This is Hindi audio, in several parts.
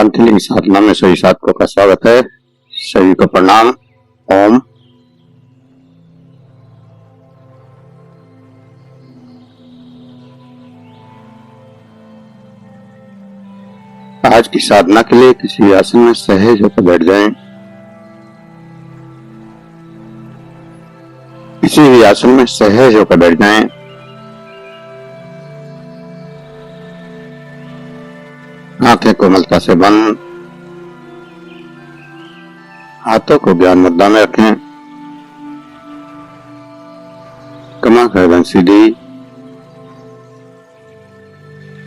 शांतिलिंग साधना में सभी साधकों का स्वागत है। सभी को प्रणाम। ओम। आज की साधना के लिए किसी आसन में सहज होकर बैठ जाएं। किसी भी आसन में सहज होकर बैठ जाएं। आंखें कोमलता से बंद, हाथों को ज्ञान मुद्रा में रखें, कमर गर्दन सीधी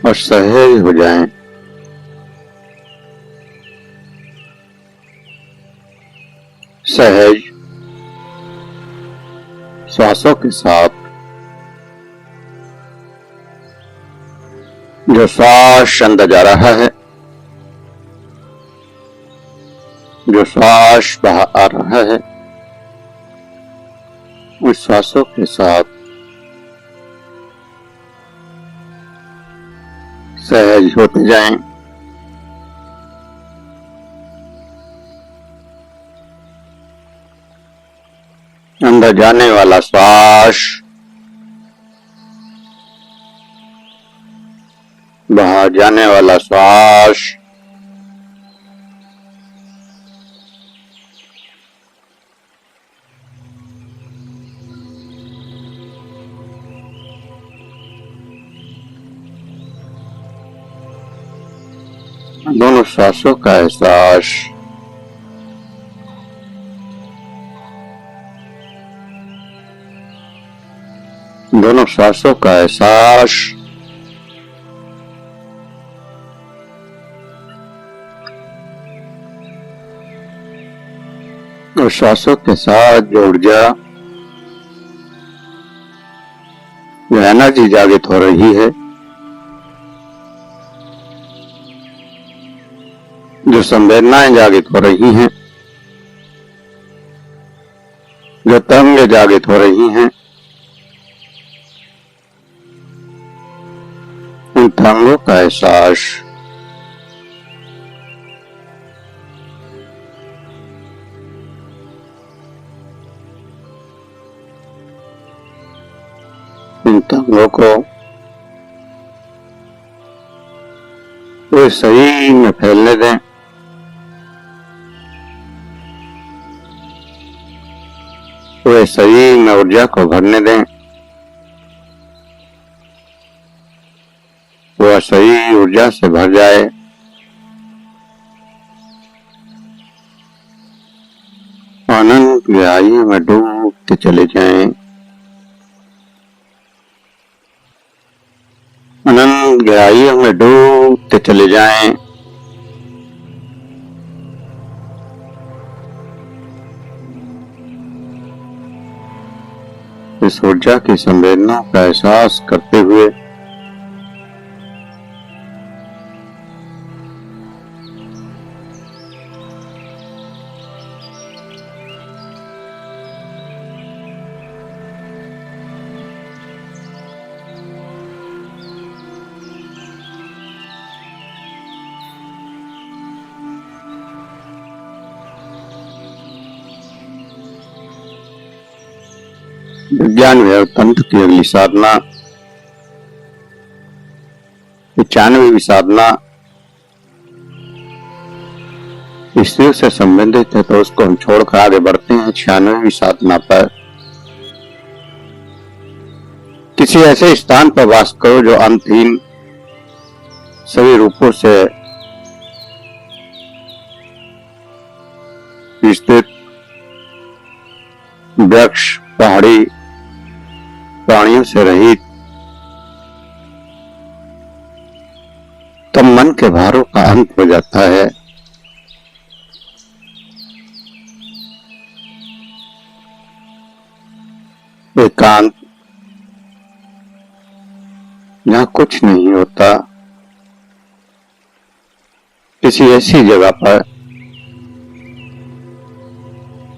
और सहज हो जाएं। सहज श्वासों के साथ जो श्वास अंदर जा रहा है, जो श्वास बाहर आ रहा है, उस श्वासों के साथ सहज होते जाएं। अंदर जाने वाला श्वास बाहर जाने वाला श्वास दोनों श्वासों का एहसास दोनों श्वासों का एहसास और श्वासों के साथ जो ऊर्जा, जो एनर्जी जागृत हो रही है, जो संवेदनाएं जागृत हो रही हैं, जो तरंगें जागृत हो रही हैं, उन तरंगों का एहसास इन तरंगों को पूरे शरीर में फैलने दें। पूरे शरीर में ऊर्जा को भरने दें। पूरा शरीर ऊर्जा से भर जाए। अनंत गहराइयों में डूबते चले जाएं। अनंत गहराइयों में डूबते चले जाएं। इस ऊर्जा की संवेदना का एहसास करते हुए विज्ञान वैभव तंत्र की अगली साधना 95वीं साधना स्त्रियों से संबंधित है, तो उसको हम छोड़कर आगे बढ़ते हैं 96वीं साधना पर। किसी ऐसे स्थान पर वास करो जो अंतहीन सभी रूपों से स्थित, वृक्ष, पहाड़ी, प्राणियों से रहित, तब मन के भारों का अंत हो जाता है। एकांत, जहां कुछ नहीं होता, किसी ऐसी जगह पर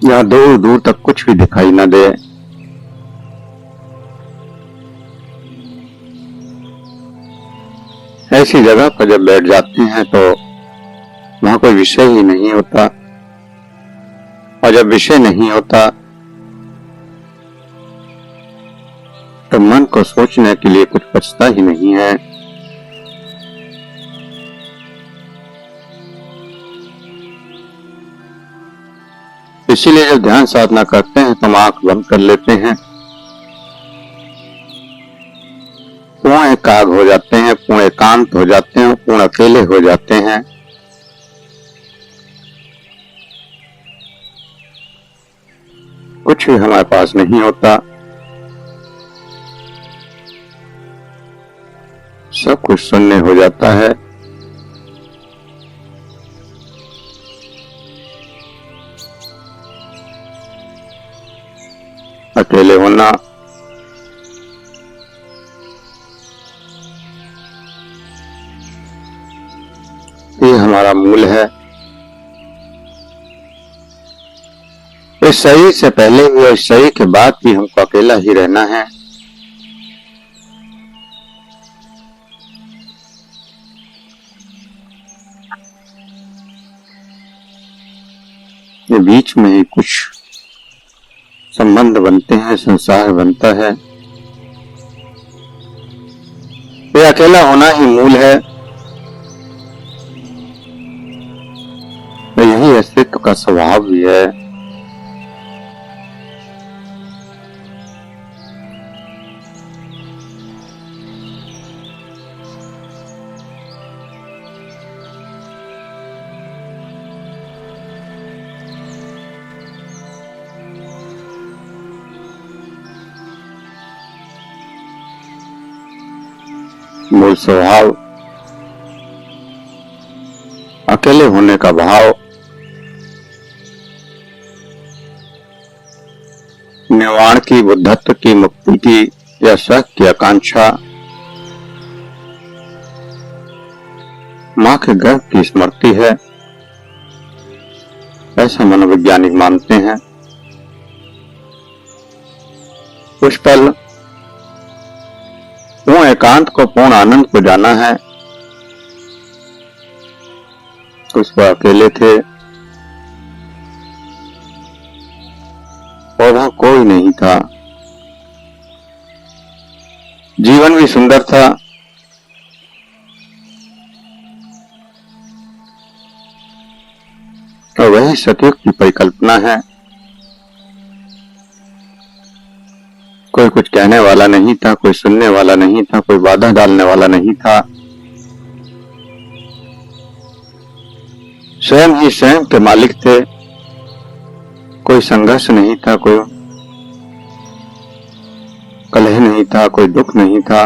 जहां दूर दूर तक कुछ भी दिखाई न दे, ऐसी जगह पर जब बैठ जाते हैं तो वहां कोई विषय ही नहीं होता, और जब विषय नहीं होता तो मन को सोचने के लिए कुछ बचता ही नहीं है। इसीलिए जब ध्यान साधना करते हैं तो हम आंख बंद कर लेते हैं, पूर्ण एकाग्र हो जाते हैं, पूर्ण एकांत हो जाते हैं, पूर्ण अकेले हो जाते हैं। कुछ भी हमारे पास नहीं होता, सब कुछ शून्य हो जाता है। अकेले होना ये हमारा मूल है। इस शरीर से पहले भी और इस शरीर के बाद भी हमको अकेला ही रहना है। ये बीच में ही कुछ संबंध बनते हैं, संसार बनता है। ये अकेला होना ही मूल है। तो यही अस्तित्व का स्वभाव भी है। मूल स्वभाव अकेले होने का भाव, निर्वाण की, बुद्धत्व की, मुक्ति की या सह की आकांक्षा, मां के गर्भ की स्मृति है, ऐसा मनोवैज्ञानिक मानते हैं। उस पल पूर्ण एकांत को, पूर्ण आनंद को जाना है। उस पर अकेले थे और वहां कोई नहीं था। जीवन भी सुंदर था, और वही सतयुग की परिकल्पना है। कोई कुछ कहने वाला नहीं था, कोई सुनने वाला नहीं था, कोई बाधा डालने वाला नहीं था। स्वयं ही स्वयं के मालिक थे। कोई संघर्ष नहीं था, कोई कलह नहीं था, कोई दुख नहीं था।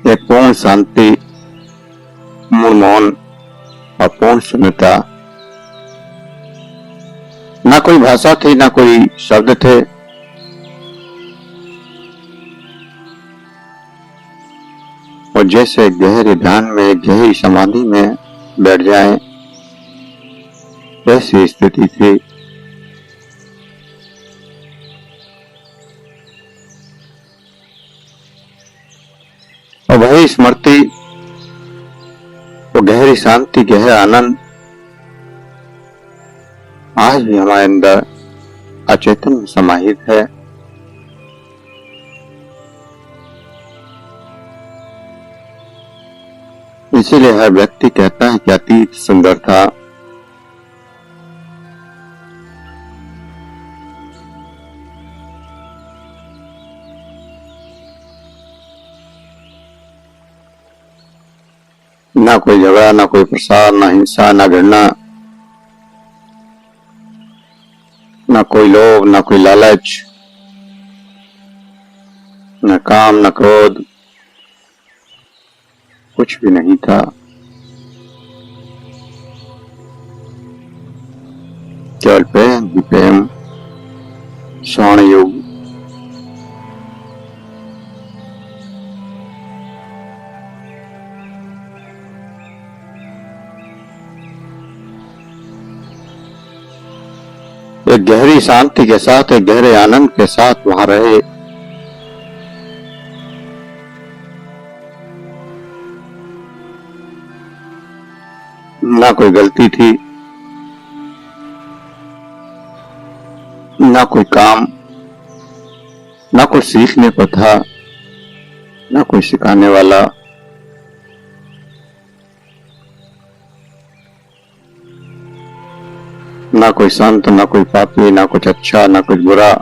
एक पूर्ण शांति, मूल मौन और पूर्ण शून्यता। ना कोई भाषा थी, ना कोई शब्द थे। और जैसे गहरे ध्यान में, गहरी समाधि में बैठ जाए, ऐसी स्थिति थी। और वही स्मृति, वो गहरी शांति, गहरा आनंद आज भी हमारे अंदर अचेतन में समाहित है। इसीलिए हर व्यक्ति कहता है कि अतीत सुंदर था। ना कोई झगड़ा, ना कोई प्रसाद, ना हिंसा, ना घृणा, न कोई लोभ, न कोई लालच, न काम, न क्रोध, कुछ भी नहीं था। केवल प्रेम ही प्रेम, स्वर्ण युग। एक गहरी शांति के साथ, एक गहरे आनंद के साथ वहां रहे। ना कोई गलती थी, ना कोई काम, ना कोई सीखने को था, ना कोई सिखाने वाला। ना कोई संत, ना कोई पापी, ना कुछ अच्छा, ना कुछ बुरा,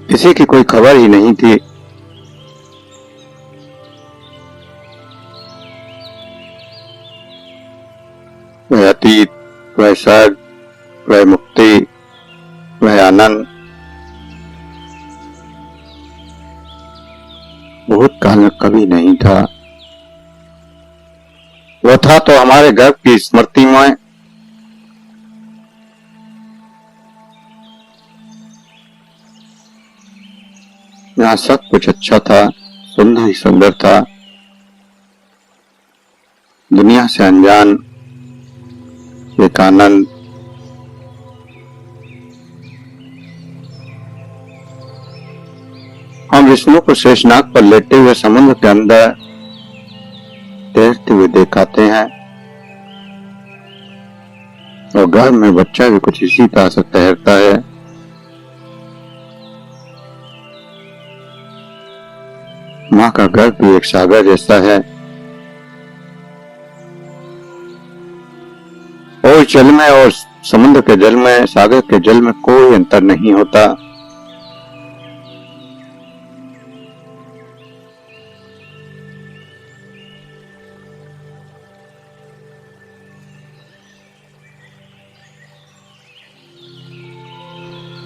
किसी की कोई खबर ही नहीं थी। वह अतीत, वह स्वर्ग, वह मुक्ति, वह आनंद भूतकाल में कभी नहीं था। वह था तो हमारे गर्भ की स्मृति में, यहाँ सब कुछ अच्छा था, सुंदर ही सुंदर था, दुनिया से अनजान एक आनंद। हम विष्णु को शेषनाग पर लेटे हुए समुद्र के अंदर तैरते हुए देखाते हैं, और गर्भ में बच्चा भी कुछ इसी तरह से तैरता है। माँ का गर्भ भी एक सागर जैसा है, और जल में और समुद्र के जल में, सागर के जल में कोई अंतर नहीं होता।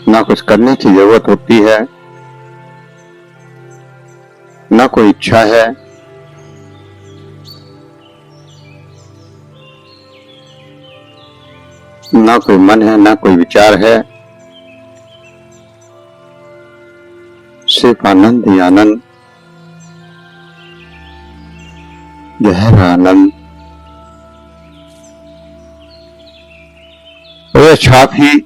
ना कुछ करने की जरूरत होती है, ना कोई इच्छा है, ना कोई मन है, ना कोई विचार है, सिर्फ आनंद ही आनंद, गहरा आनंद। वह छाप ही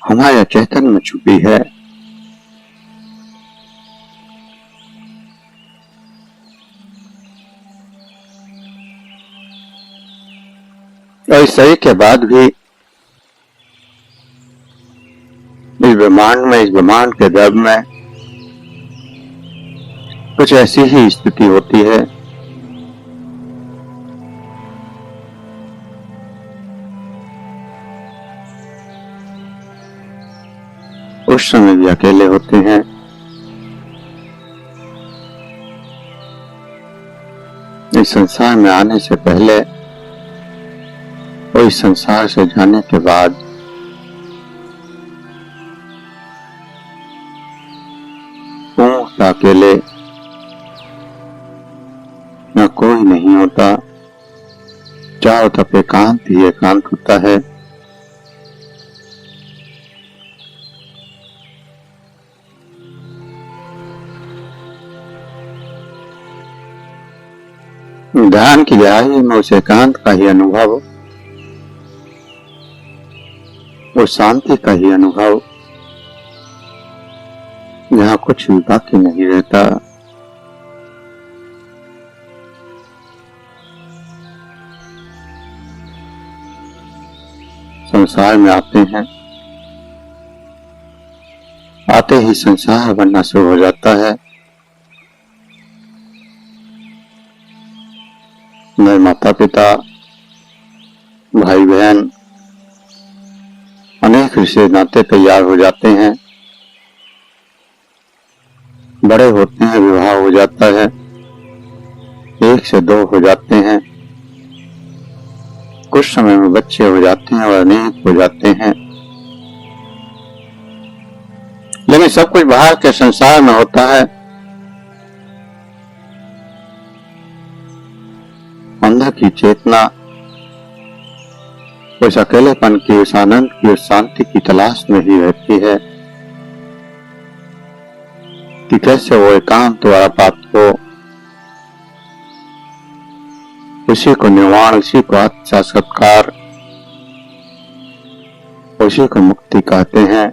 हमारे चेतन में छुपी है। और इस सही के बाद भी इस ब्रह्मांड के गर्भ में कुछ ऐसी ही स्थिति होती है। उस समय भी अकेले होते हैं। इस संसार में आने से पहले और इस संसार से जाने के बाद पूर्ण अकेले, न कोई नहीं होता, चारों तरफ एकांत ही एकांत होता है। ध्यान की गहराई में उस एकांत का ही अनुभव, उस शांति का ही अनुभव, जहाँ कुछ भी बाकी नहीं रहता। संसार में आते हैं, आते ही संसार बनना शुरू हो जाता है। मेरे माता पिता, भाई बहन, अनेक रिश्ते नाते तैयार हो जाते हैं, बड़े होते हैं, विवाह हो जाता है, 1 से 2 हो जाते हैं, कुछ समय में बच्चे हो जाते हैं और अनेक हो जाते हैं। लेकिन सब कुछ बाहर के संसार में होता है। अंदर की चेतना उस अकेलेपन की, उस आनंद की, उस शांति की तलाश में ही रहती है कि कैसे वो एकांत द्वारा प्राप्त हो। उसी को निर्वाण, उसी को आत्म साक्षात्कार, उसी को मुक्ति कहते हैं।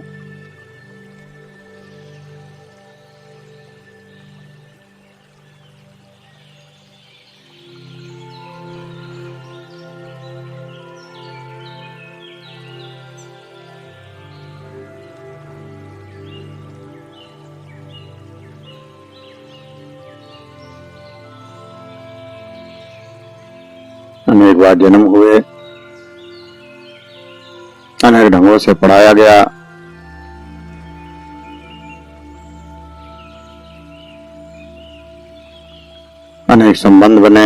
अनेक बार जन्म हुए, अनेक ढंगों से पढ़ाया गया, अनेक संबंध बने,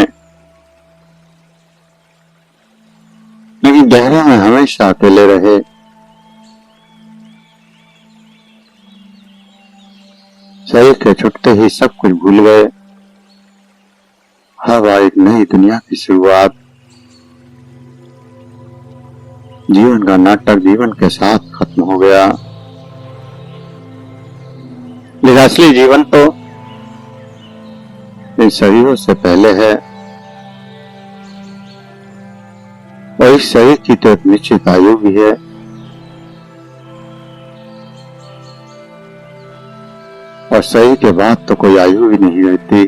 लेकिन गहरे में हमेशा अकेले रहे। शरीर के छूटते ही सब कुछ भूल गए। हर बार एक नई दुनिया की शुरुआत। जीवन का नाटक जीवन के साथ खत्म हो गया। लेकिन असली जीवन तो इन शरीरों से पहले है, और इस शरीर की तो एक निश्चित आयु भी है। और शरीर के बाद तो कोई आयु भी नहीं रहती।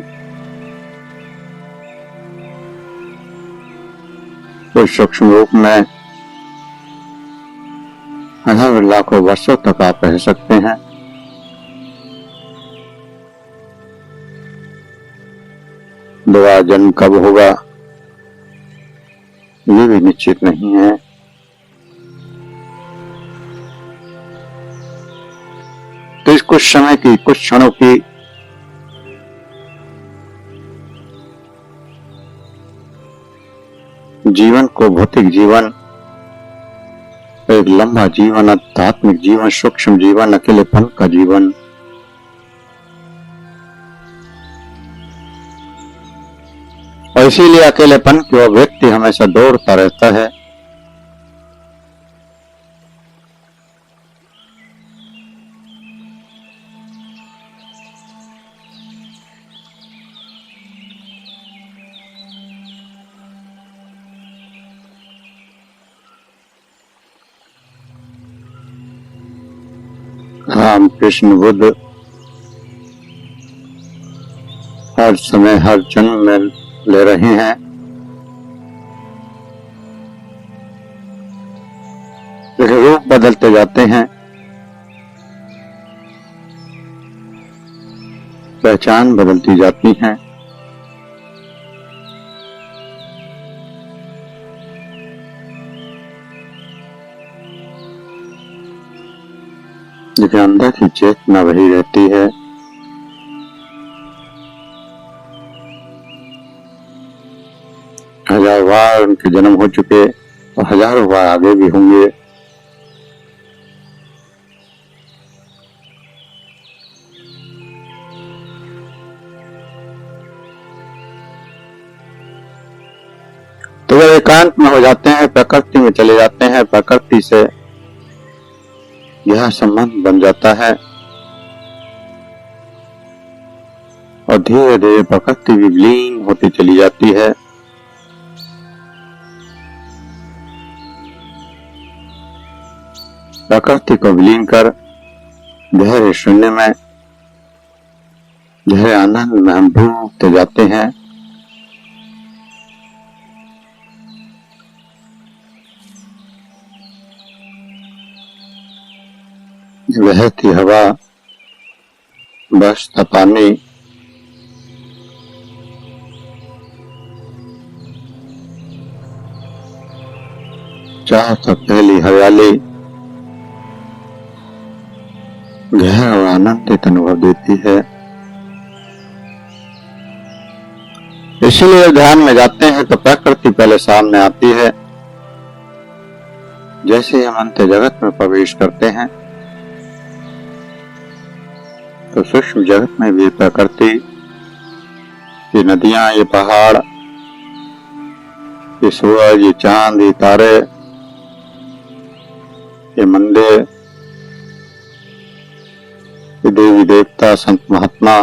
कोई सूक्ष्म रूप में हजार लाखों वर्षों तक आप रह सकते हैं। दोबारा जन्म कब होगा ये भी निश्चित नहीं है। तो इस कुछ समय की, कुछ क्षणों की जीवन को, भौतिक जीवन, एक लंबा जीवन, आध्यात्मिक जीवन, सूक्ष्म जीवन, अकेलेपन का जीवन, और इसीलिए अकेलेपन की ओर व्यक्ति हमेशा दौड़ता रहता है। राम कृष्ण बुद्ध हर समय हर जन्म में ले रहे हैं। रूप बदलते जाते हैं, पहचान बदलती जाती है। लेकिन अंदर की चेतना वही रहती है। हजारों बार उनके जन्म हो चुके और हजारों बार आगे भी होंगे। तो वे एकांत में हो जाते हैं, प्रकृति में चले जाते हैं, प्रकृति से यह संबंध बन जाता है और धीरे धीरे प्रकृति भी विलीन होती चली जाती है। प्रकृति को विलीन कर गहरे शून्य में, गहरे आनंद में हम डूबते जाते हैं। बहती हवा, बसता पानी, चारों तरफ फैली हरियाली गहरा और आनंदित अनुभव देती है। इसीलिए ध्यान में जाते हैं तो प्रकृति पहले सामने आती है। जैसे हम अंत जगत में प्रवेश करते हैं तो सूक्ष्म जगत में भी प्रकृति, ये नदियां, ये पहाड़, ये सूरज, ये चांद, ये तारे, ये मंदिर, ये देवी देवता, संत महात्मा,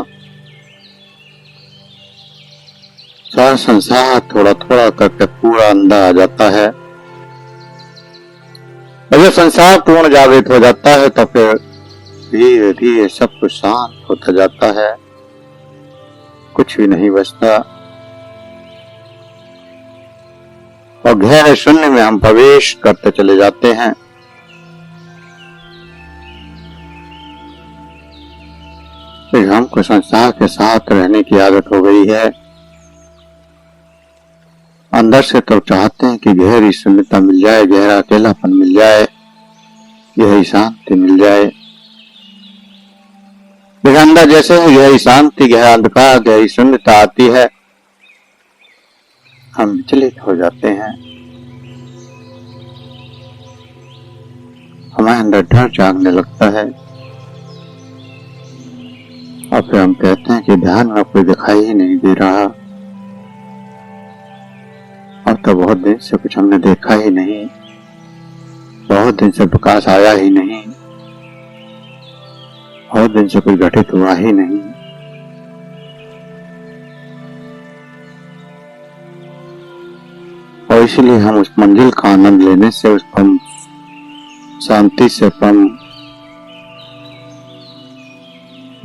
सारा संसार थोड़ा थोड़ा करके पूरा अंदर आ जाता है। और जब संसार पूर्ण जागृत हो जाता है तो फिर धीरे धीरे सब कुछ शांत होता जाता है, कुछ भी नहीं बचता और गहरे शून्य में हम प्रवेश करते चले जाते हैं। फिर हमको संसार के साथ रहने की आदत हो गई है। अंदर से तो चाहते हैं कि गहरी शून्यता मिल जाए, गहरा अकेलापन मिल जाए, गहरी शांति मिल जाए। लेकिन अंदर जैसे ही गहरी शांति, गहरा अंधकार, गहरी शून्यता आती है, हम विचलित हो जाते हैं। हमारे अंदर डर जागने लगता है और फिर हम कहते हैं कि ध्यान में कोई दिखाई ही नहीं दे रहा, अब तो बहुत दिन से कुछ हमने देखा ही नहीं, बहुत दिन से प्रकाश आया ही नहीं, बहुत दिन से कुछ घटित हुआ ही नहीं। और इसलिए हम उस मंजिल का आनंद लेने से, उस परम शांति से, परम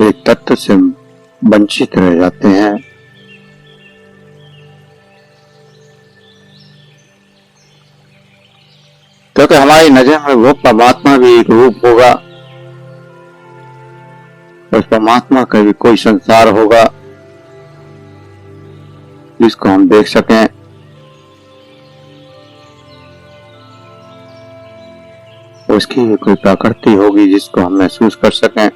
एक तत्व से वंचित रह जाते हैं। क्योंकि हमारी नजर में वो परमात्मा भी एक रूप होगा, उस परमात्मा का भी कोई संसार होगा जिसको हम देख सकें। उसकी भी कोई प्रकृति होगी जिसको हम महसूस कर सकें।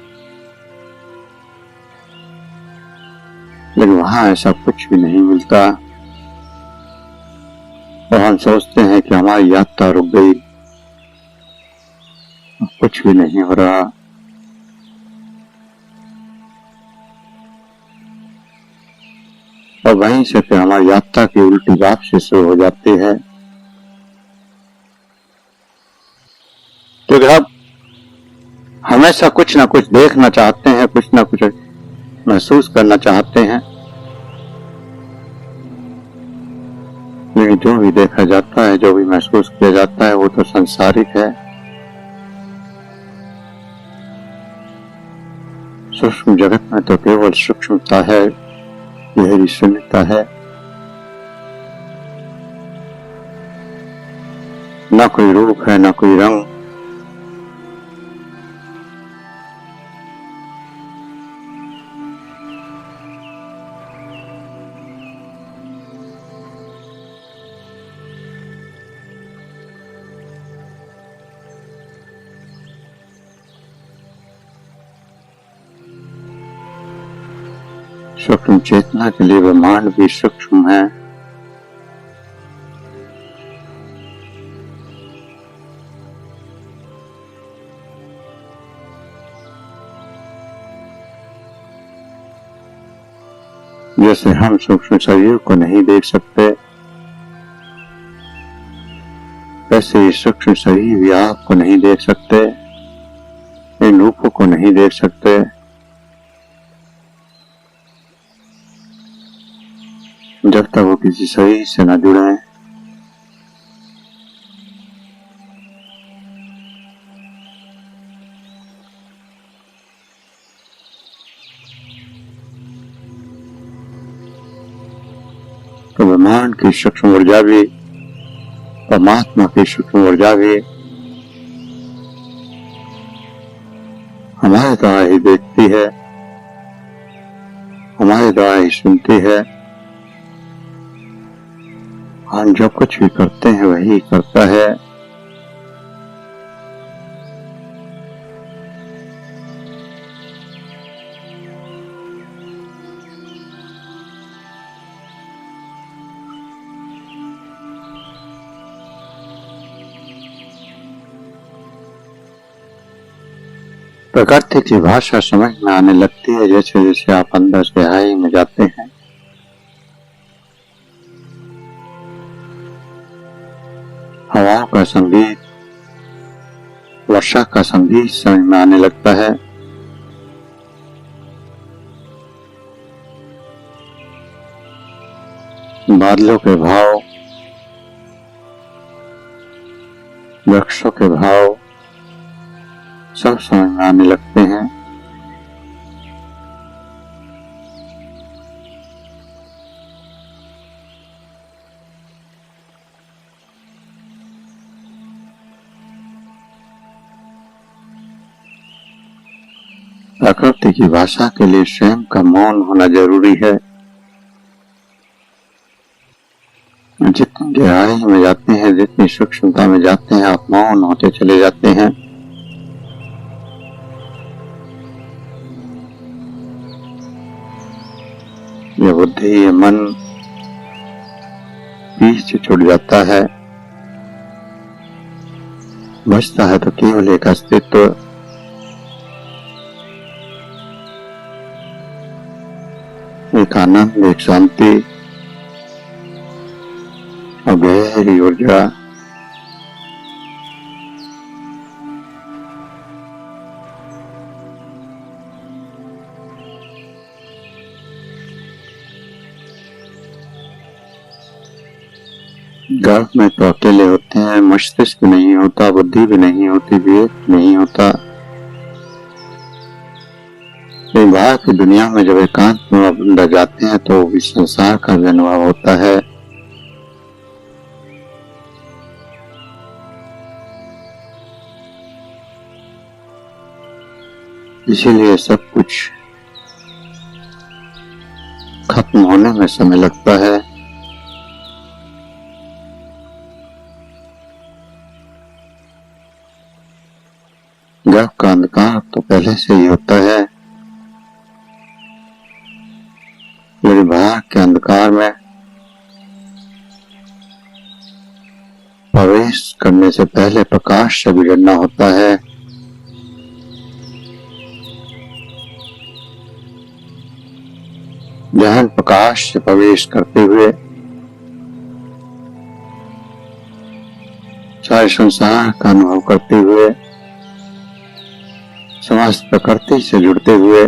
लेकिन वहां ऐसा कुछ भी नहीं मिलता और हम सोचते हैं कि हमारी यात्रा रुक गई, कुछ भी नहीं हो रहा। और वहीं से फिर हमारी यात्रा की उल्टी वापसी शुरू हो जाती है। क्योंकि अब हमेशा कुछ ना कुछ देखना चाहते हैं, कुछ ना कुछ महसूस करना चाहते हैं, लेकिन जो भी देखा जाता है, जो भी महसूस किया जाता है, वो तो सांसारिक है। सूक्ष्म जगत में तो केवल सूक्ष्मता है, गहरी शून्यता है, न कोई रूप है, न कोई रंग। सूक्ष्म चेतना के लिए ब्रह्मांड भी सूक्ष्म है। जैसे हम सूक्ष्म शरीर को नहीं देख सकते, वैसे ही सूक्ष्म शरीर भी आपको नहीं देख सकते, इन रूपों को नहीं देख सकते। जब तक वो किसी शरीर से न जुड़े। तो ब्रह्मांड की सूक्ष्म ऊर्जा भी, परमात्मा की सूक्ष्म ऊर्जा भी हमारे द्वारा ही देखती है, हमारे द्वारा ही सुनती है। हम जो कुछ भी करते हैं वही करता है। प्रकृति की भाषा समझ में आने लगती है जैसे जैसे आप अंदर गहराई में जाते हैं। हवा का संगीत, वर्षा का संगीत समझ में आने लगता है। बादलों के भाव, वृक्षों के भाव सब समझ में आने लगते हैं। प्रकृति की भाषा के लिए स्वयं का मौन होना जरूरी है। जितनी गहराई में जाते हैं, जितनी सूक्ष्मता में जाते हैं, आप मौन होते चले जाते हैं। ये बुद्धि, ये मन पीछे छूट जाता है। बचता है तो केवल एक अस्तित्व, एक आनंद, एक शांति और गहरी ऊर्जा। गर्भ में तो अकेले होते हैं, मस्तिष्क नहीं होता, बुद्धि भी नहीं होती, विवेक नहीं होता। बाहर की दुनिया में जब एकांत में अंदर जाते हैं तो इस संसार का भी अनुभव होता है। इसीलिए सब कुछ खत्म होने में समय लगता है। गर्भ का अंधकार तो पहले से ही होता है, लेकिन बाहर के अंधकार में प्रवेश करने से पहले प्रकाश से गुजरना होता है। गहन प्रकाश से प्रवेश करते हुए सारे संसार का अनुभव करते हुए, समस्त प्रकृति से जुड़ते हुए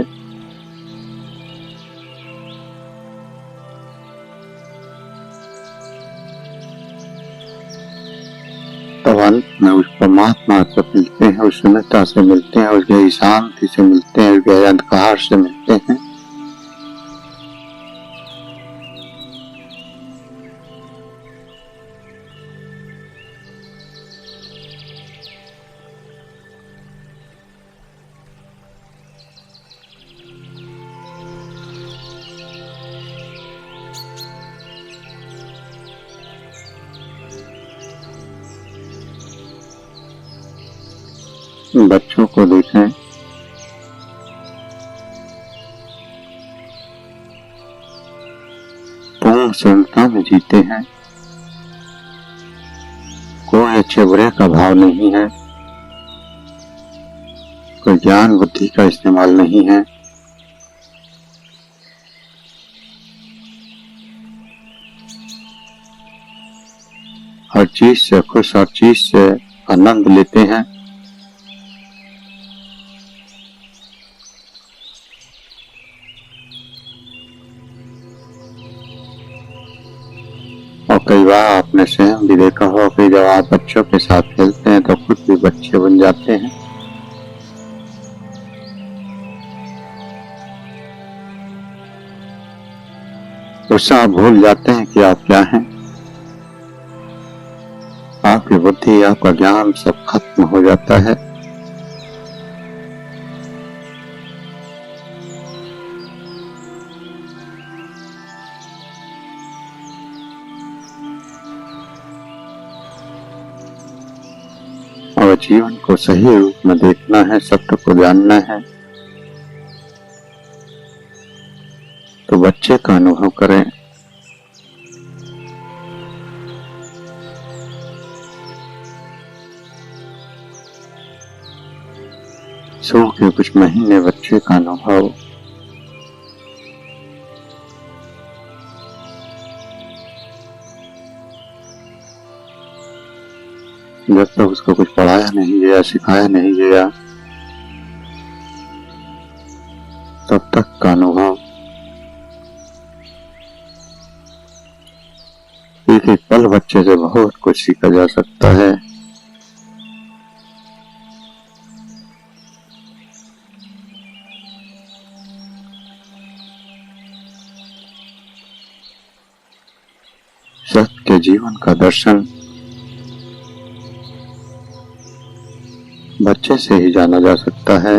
तब अंत में उस परमात्मा से मिलते हैं, उस शून्यता से मिलते हैं, उस गहरी शांति से मिलते हैं, उस गहरे अंधकार से मिलते हैं। बच्चों को देखें, पूर्ण स्वतंत्रता में जीते हैं, कोई अच्छे बुरे का भाव नहीं है, कोई ज्ञान बुद्धि का इस्तेमाल नहीं है। हर चीज से खुश, हर चीज से आनंद लेते हैं। और कई बार आपने स्वयं भी देखा हो कि जब आप बच्चों के साथ खेलते हैं तो खुद भी बच्चे बन जाते हैं। उससे आप भूल जाते हैं कि आप क्या हैं। आपकी बुद्धि, आपका ज्ञान सब खत्म हो जाता है। और जीवन को सही रूप में देखना है, सत्य को जानना है, तो बच्चे का अनुभव करें। सो के कुछ महीने बच्चे का अनुभव, जब तक उसको कुछ पढ़ाया नहीं गया, सिखाया नहीं गया, तब तक का अनुभव। एक एक पल बच्चे से बहुत कुछ सीखा जा सकता है। सत्य के जीवन का दर्शन बच्चे से ही जाना जा सकता है।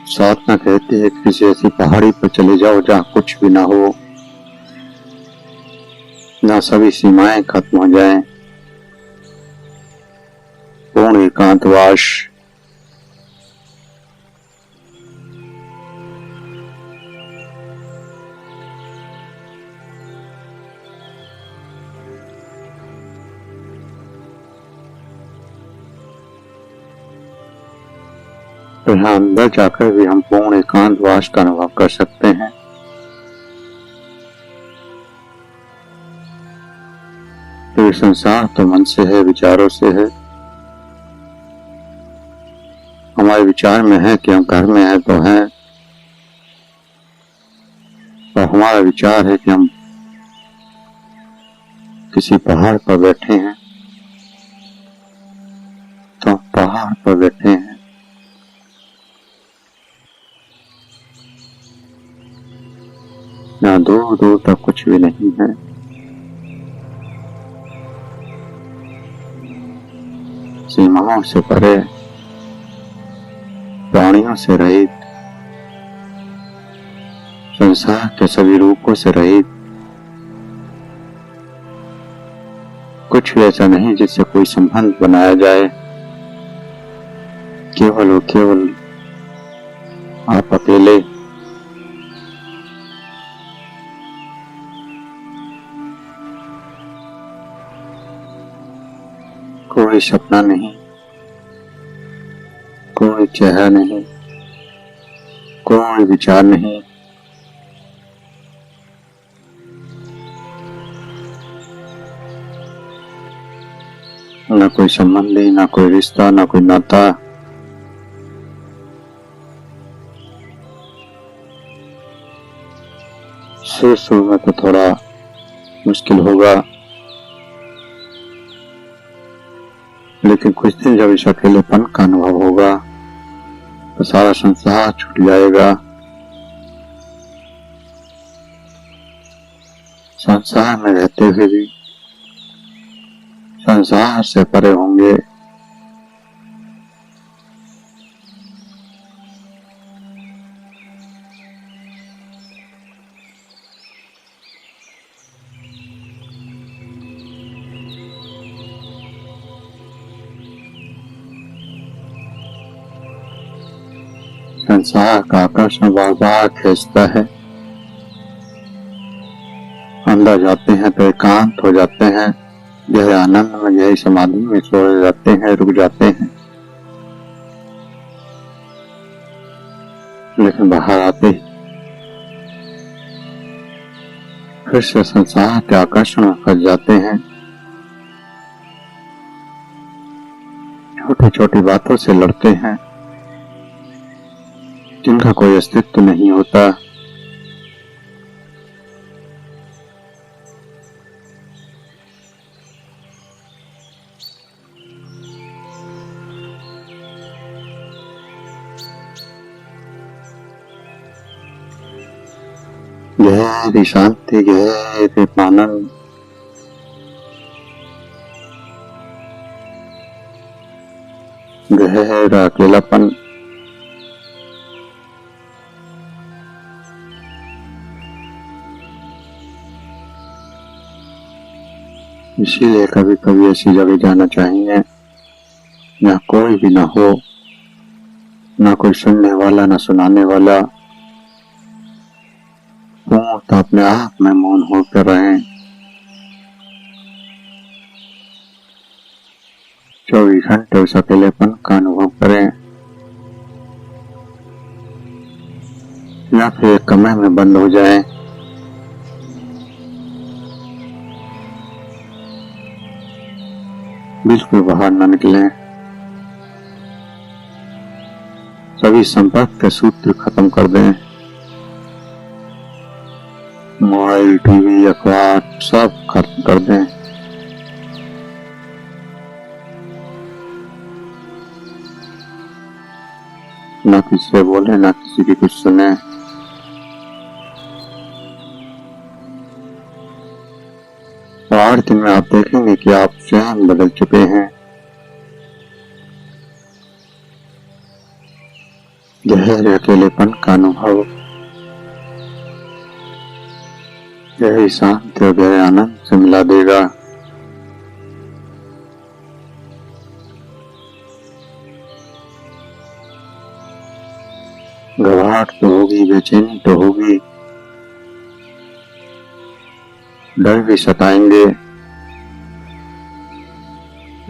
साधना कहती है किसी ऐसी पहाड़ी पर चले जाओ जहां कुछ भी ना हो, जहां सभी सीमाएं खत्म हो जाएं, पूर्ण एकांतवास। तो यहाँ अंदर जाकर भी हम पूर्ण एकांतवास का अनुभव कर सकते हैं। तो संसार तो मन से है, विचारों से है। हमारे विचार में है कि हम घर में हैं तो हैं, और हमारा विचार है कि हम किसी पहाड़ पर बैठे हैं तो हम पहाड़ पर बैठे हैं। यहाँ दूर दूर तक कुछ भी नहीं है। सीमाओं से परे, प्राणियों से रहित, संसार के सभी रूपों से रहित, कुछ भी ऐसा नहीं जिससे कोई संबंध बनाया जाए। केवल और केवल आप अकेले। कोई सपना नहीं, कोई चेहरा नहीं, कोई विचार नहीं। न कोई संबंधी, न कोई रिश्ता, न कोई नाता। शुरू में तो थोड़ा मुश्किल होगा, लेकिन कुछ दिन जब इस अकेलेपन का अनुभव होगा तो सारा संसार छूट जाएगा। संसार में रहते हुए भी संसार से परे होंगे। संसार का आकर्षण बार बार खींचता है। अंदर जाते हैं तो एकांत हो जाते हैं, गहरे आनंद में, गहरी समाधि में सो जाते हैं, रुक जाते हैं। लेकिन बाहर आते फिर से संसार के आकर्षण में फंस जाते हैं। छोटी छोटी बातों से लड़ते हैं जिनका कोई अस्तित्व नहीं होता। गहरी शांति, गहरे आनंद, गहरा अकेलापन। इसीलिए कभी कभी ऐसी जगह जाना चाहिए जहाँ कोई भी ना हो, ना कोई सुनने वाला, ना सुनाने वाला। तो अपने आप में मौन होकर रहें। 24 घंटे उस अकेलेपन का अनुभव करें, या फिर कमरे में बंद हो जाएं। बिल्कुल बाहर न निकलें। सभी संपर्क के सूत्र खत्म कर दें। मोबाइल, टीवी, अखबार सब खत्म कर दें। ना किसी से बोले, ना किसी की कुछ सुने। और 8 दिन में आप देखेंगे कि आप स्वयं बदल चुके हैं। गहरे अकेलेपन का अनुभव, गहरी शांति और गहरे आनंद से मिला देगा। घबराहट तो होगी, बेचैनी तो होगी, डर भी सताएंगे,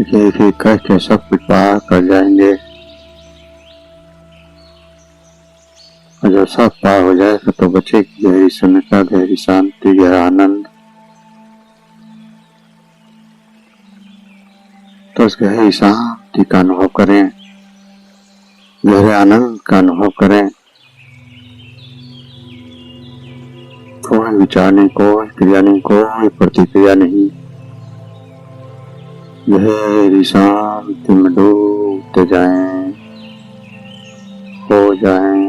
एक एक करके सब कुछ पार कर जाएंगे। और जब सब पार हो जाएगा तो बचेगी गहरी शून्यता, गहरी शांति, गहरा आनंद। तो उस गहरी शांति का अनुभव करें, गहरे आनंद का अनुभव करें। कोई विचार नहीं, कोई क्रिया नहीं, कोई प्रतिक्रिया नहीं, गहरी शांति में डूबते जाएं, हो जाएं।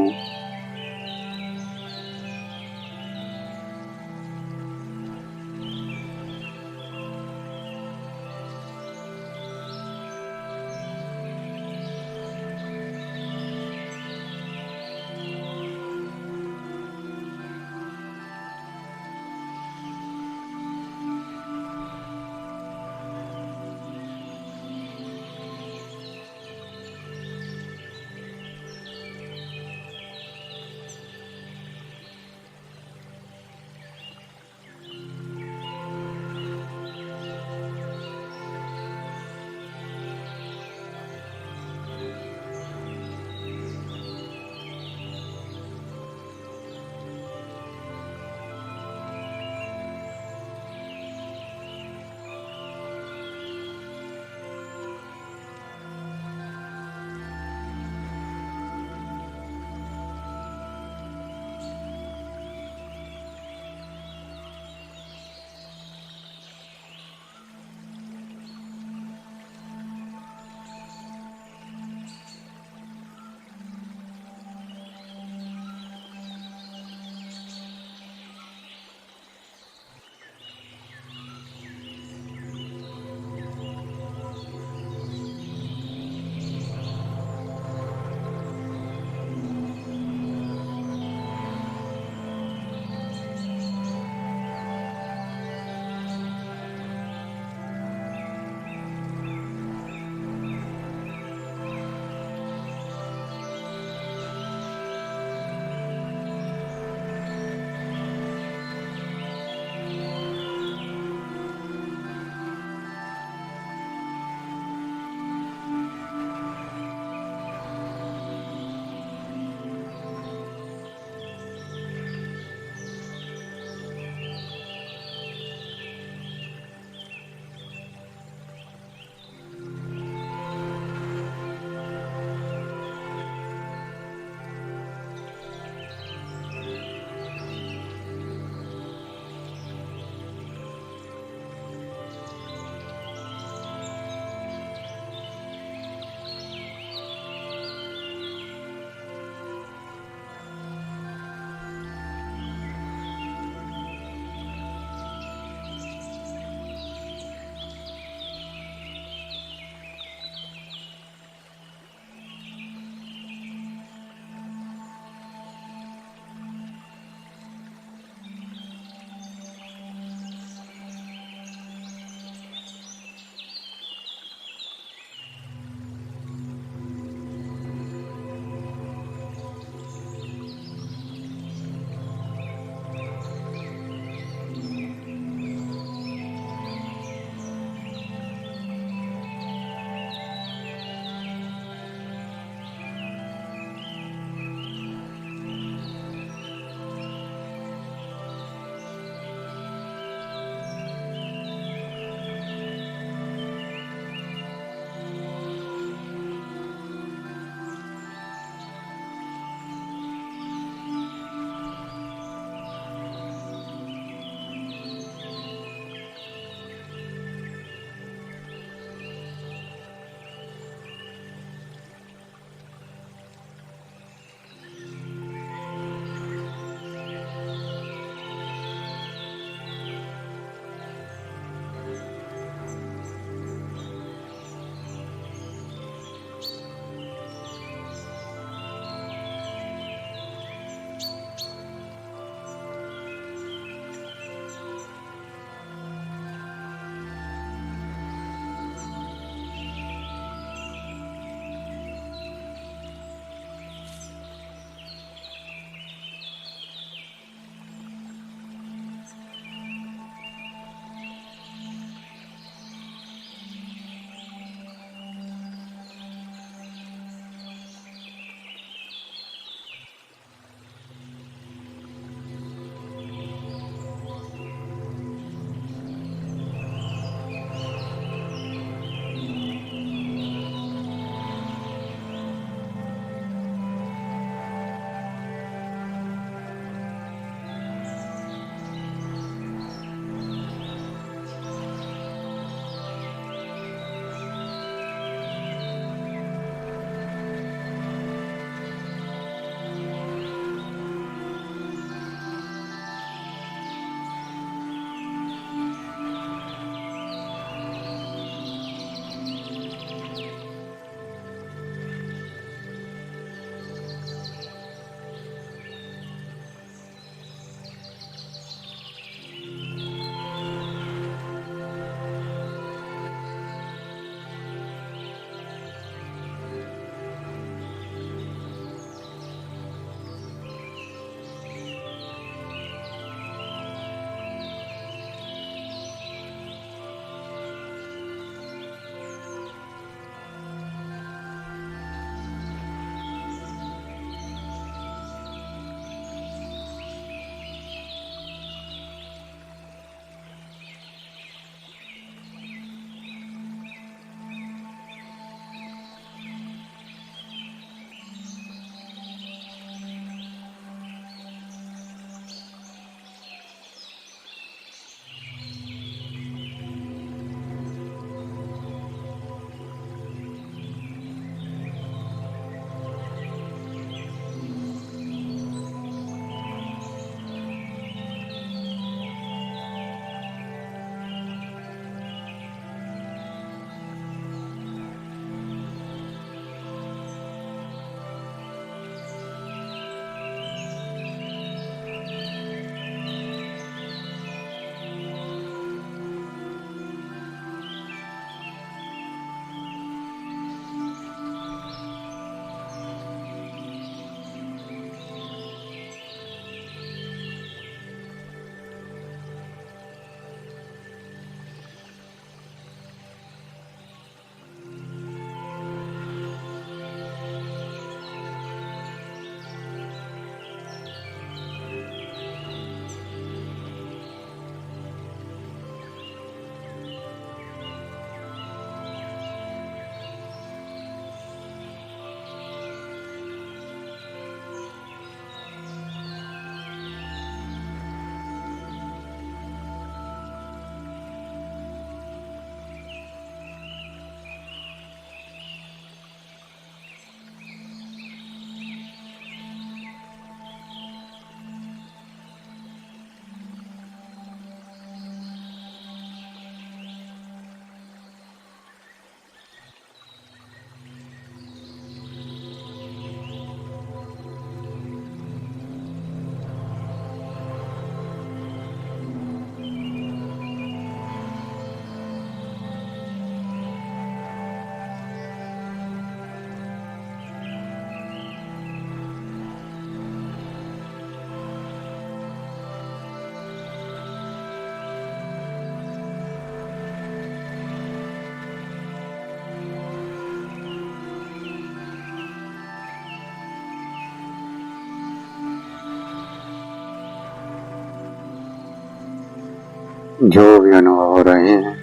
जो भी अनुभव हो रहे हैं,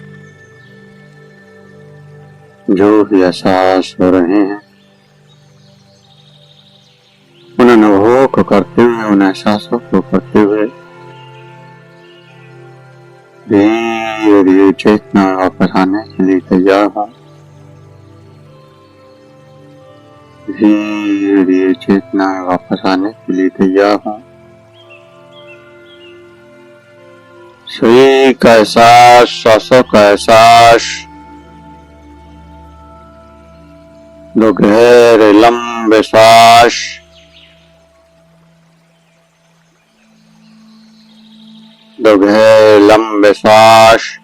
जो भी एहसास हो रहे हैं, उन अनुभवों को करते हुए, उन एहसासों को करते हुए धीरे धीरे चेतना वापस आने के लिए तैयार हो। धीरे धीरे चेतना वापस आने के लिए तैयार हो। शरीर का एहसास, श्वासों का एहसास, दो गहरे लंबे श्वास, दो गहरे लंबे श्वास।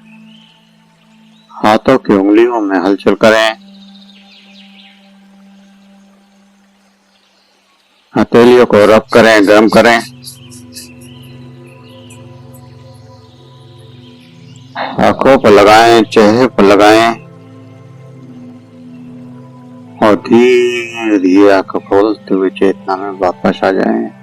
हाथों की उंगलियों में हलचल करें। हथेलियों को रब करें, गर्म करें। आंखों पर लगाएं, चेहरे पर लगाएं और धीरे धीरे आंखें खोलते हुए चेतना में वापस आ जाएं।